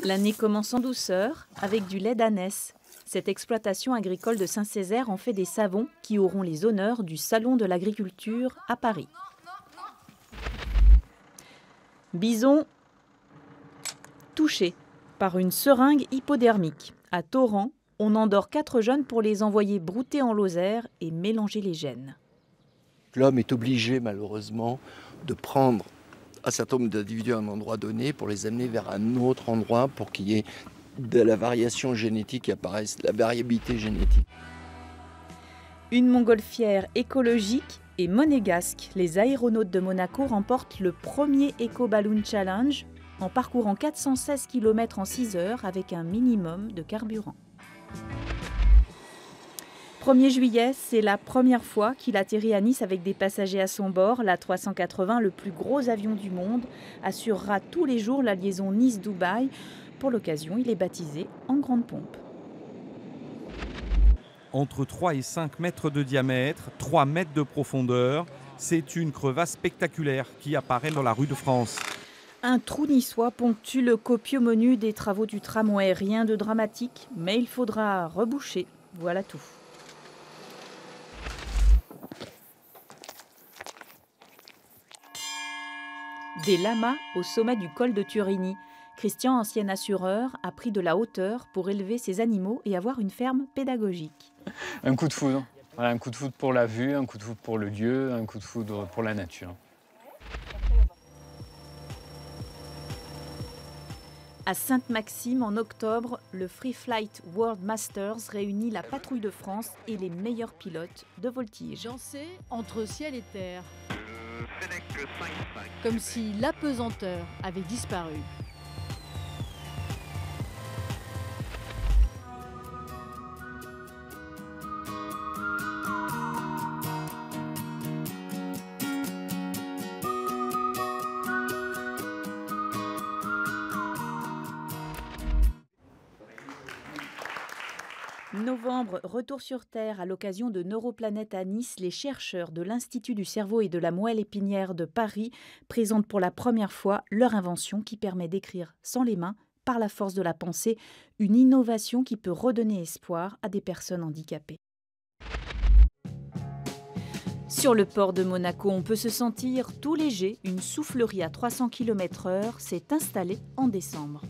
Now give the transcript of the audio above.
L'année commence en douceur avec du lait d'ânesse. Cette exploitation agricole de Saint-Césaire en fait des savons qui auront les honneurs du Salon de l'agriculture à Paris. Bison touché par une seringue hypodermique. À Torrent, on endort 4 jeunes pour les envoyer brouter en Lozère et mélanger les gènes. L'homme est obligé malheureusement de prendre un certain nombre d'individus à un endroit donné pour les amener vers un autre endroit pour qu'il y ait de la variation génétique qui apparaisse, la variabilité génétique. Une montgolfière écologique et monégasque. Les aéronautes de Monaco remportent le premier Eco Balloon Challenge en parcourant 416 km en 6 heures avec un minimum de carburant. 1er juillet, c'est la première fois qu'il atterrit à Nice avec des passagers à son bord. L'A380, le plus gros avion du monde, assurera tous les jours la liaison Nice-Dubaï. Pour l'occasion, il est baptisé en grande pompe. Entre 3 et 5 mètres de diamètre, 3 mètres de profondeur, c'est une crevasse spectaculaire qui apparaît dans la rue de France. Un trou niçois ponctue le copieux menu des travaux du tramway. Rien de dramatique, mais il faudra reboucher. Voilà tout. Des lamas au sommet du col de Turini. Christian, ancien assureur, a pris de la hauteur pour élever ses animaux et avoir une ferme pédagogique. Un coup de foudre. Voilà, un coup de foudre pour la vue, un coup de foudre pour le lieu, un coup de foudre pour la nature. À Sainte-Maxime, en octobre, le Free Flight World Masters réunit la patrouille de France et les meilleurs pilotes de voltige. J'en sais entre ciel et terre. Comme si l'apesanteur avait disparu. Novembre, retour sur Terre à l'occasion de Neuroplanète à Nice, les chercheurs de l'Institut du cerveau et de la moelle épinière de Paris présentent pour la première fois leur invention qui permet d'écrire sans les mains, par la force de la pensée, une innovation qui peut redonner espoir à des personnes handicapées. Sur le port de Monaco, on peut se sentir tout léger. Une soufflerie à 300 km/h s'est installée en décembre.